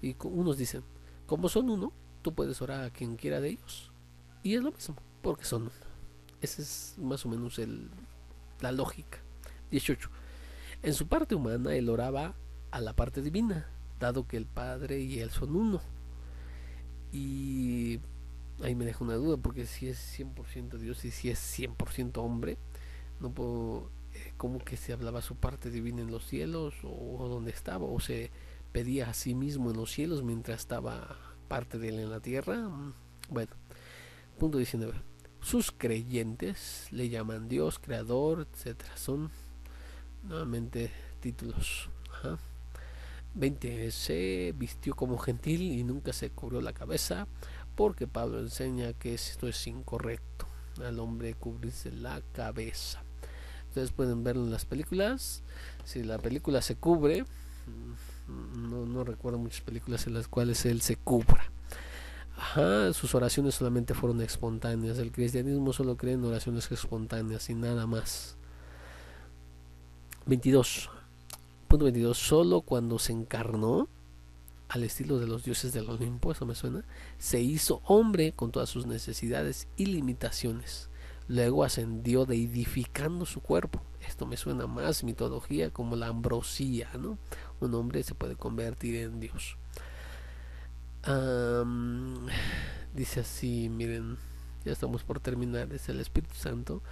y unos dicen, como son uno, tú puedes orar a quien quiera de ellos, y es lo mismo, porque son uno. Esa es más o menos la lógica. 18, en su parte humana él oraba a la parte divina, dado que el Padre y él son uno. Y ahí me deja una duda, porque si es 100% Dios y si es 100% hombre, no puedo, como que se hablaba su parte divina en los cielos, o donde estaba, o se pedía a sí mismo en los cielos mientras estaba parte de él en la tierra. Bueno, punto 19, sus creyentes le llaman Dios, Creador, etcétera. Son nuevamente títulos. 20, se vistió como gentil y nunca se cubrió la cabeza, porque Pablo enseña que esto es incorrecto, al hombre cubrirse la cabeza. Ustedes pueden verlo en las películas. Si la película se cubre, no recuerdo muchas películas en las cuales él se cubra. Sus oraciones solamente fueron espontáneas. El cristianismo solo cree en oraciones espontáneas y nada más. 22. Punto 22. Solo cuando se encarnó, al estilo de los dioses del Olimpo, eso me suena, se hizo hombre con todas sus necesidades y limitaciones. Luego ascendió deidificando su cuerpo. Esto me suena más mitología, como la ambrosía, ¿no? Un hombre se puede convertir en Dios. Dice así, miren, ya estamos por terminar. Es el Espíritu Santo,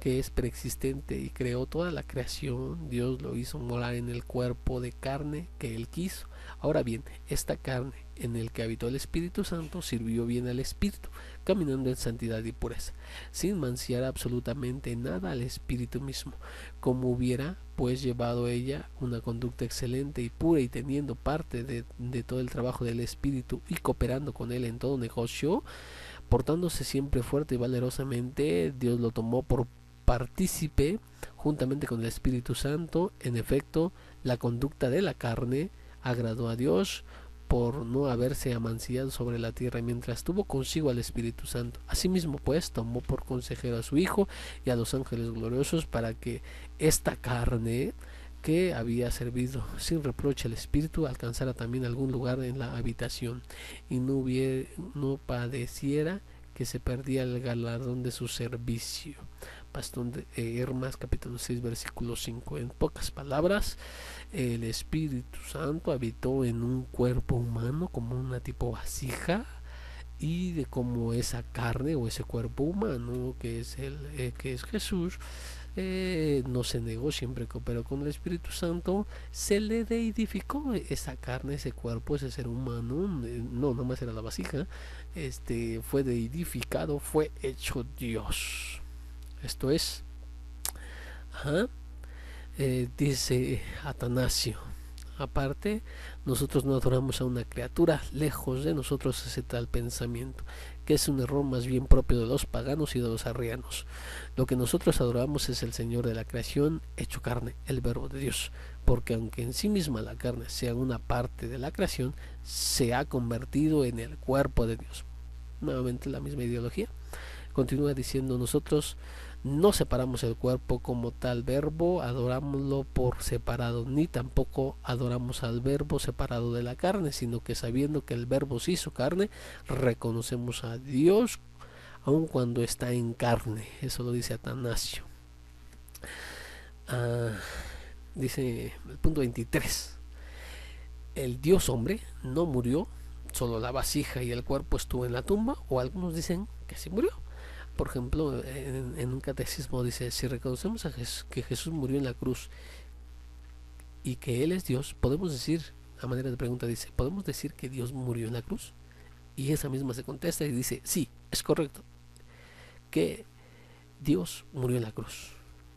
que es preexistente y creó toda la creación. Dios lo hizo morar en el cuerpo de carne que él quiso. Ahora bien, esta carne en el que habitó el Espíritu Santo sirvió bien al Espíritu, caminando en santidad y pureza, sin manciar absolutamente nada al Espíritu mismo, como hubiera pues llevado ella una conducta excelente y pura, y teniendo parte de todo el trabajo del Espíritu y cooperando con él en todo negocio, portándose siempre fuerte y valerosamente, Dios lo tomó por partícipe juntamente con el Espíritu Santo. En efecto, la conducta de la carne agradó a Dios por no haberse amancillado sobre la tierra, mientras tuvo consigo al Espíritu Santo. Asimismo pues tomó por consejero a su Hijo y a los ángeles gloriosos, para que esta carne que había servido sin reproche al Espíritu alcanzara también algún lugar en la habitación, y no padeciera que se perdía el galardón de su servicio. Bastón de Hermas, capítulo 6, versículo 5. En pocas palabras, el Espíritu Santo habitó en un cuerpo humano como una tipo vasija, y de como esa carne o ese cuerpo humano que es Jesús, no se negó, siempre cooperó con el Espíritu Santo, se le deidificó esa carne, ese cuerpo, ese ser humano. No, nada más era la vasija. Fue deidificado, fue hecho Dios. Esto es, dice Atanasio, Aparte, nosotros no adoramos a una criatura, lejos de nosotros ese tal pensamiento, que es un error más bien propio de los paganos y de los arrianos. Lo que nosotros adoramos es el Señor de la creación hecho carne, el Verbo de Dios, porque aunque en sí misma la carne sea una parte de la creación, se ha convertido en el cuerpo de Dios. Nuevamente la misma ideología. Continúa diciendo, nosotros no separamos el cuerpo como tal verbo, adorámoslo por separado, ni tampoco adoramos al verbo separado de la carne, sino que sabiendo que el verbo se hizo carne, reconocemos a Dios aun cuando está en carne. Eso lo dice Atanasio. Dice el punto 23. El Dios hombre no murió, solo la vasija y el cuerpo estuvo en la tumba, o algunos dicen que sí murió. Por ejemplo, en un catecismo dice, si reconocemos que Jesús murió en la cruz y que Él es Dios, podemos decir, a manera de pregunta dice, ¿podemos decir que Dios murió en la cruz? Y esa misma se contesta y dice, sí, es correcto, que Dios murió en la cruz.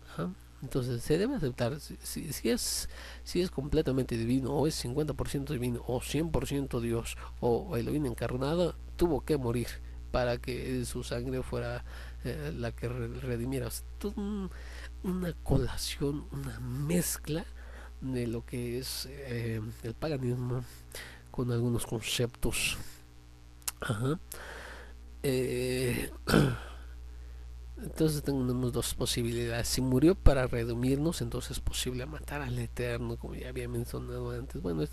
Ajá. Entonces se debe aceptar, si es completamente divino, o es 50% divino, o 100% Dios, o Elohim encarnado, tuvo que morir para que su sangre fuera la que redimiera. O sea, una colación, una mezcla de lo que es el paganismo con algunos conceptos. Ajá. Entonces tenemos dos posibilidades. Si murió para redimirnos, entonces es posible matar al Eterno, como ya había mencionado antes. Bueno,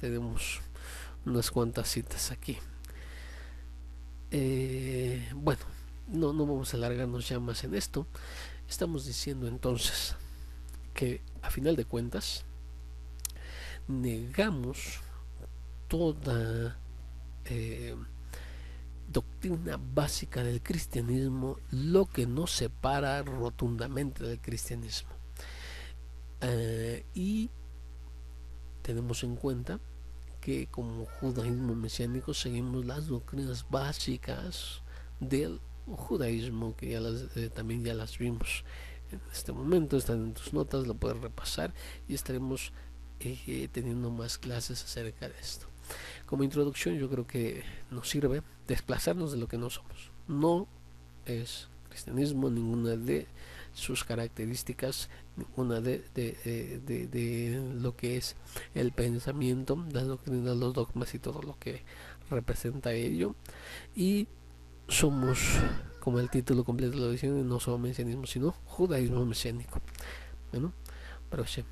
tenemos unas cuantas citas aquí. Bueno, no vamos a alargarnos ya más en esto. Estamos diciendo entonces que a final de cuentas negamos toda doctrina básica del cristianismo, lo que nos separa rotundamente del cristianismo. Y tenemos en cuenta que como judaísmo mesiánico seguimos las doctrinas básicas del judaísmo, que también ya las vimos en este momento, están en tus notas, lo puedes repasar y estaremos teniendo más clases acerca de esto. Como introducción, yo creo que nos sirve desplazarnos de lo que no somos. No es cristianismo ninguna de sus características, ninguna de lo que es el pensamiento, las doctrinas, los dogmas y todo lo que representa ello. Y somos, como el título completo lo dice, no somos mesianismo, sino judaísmo mesiánico. Bueno, pero sí.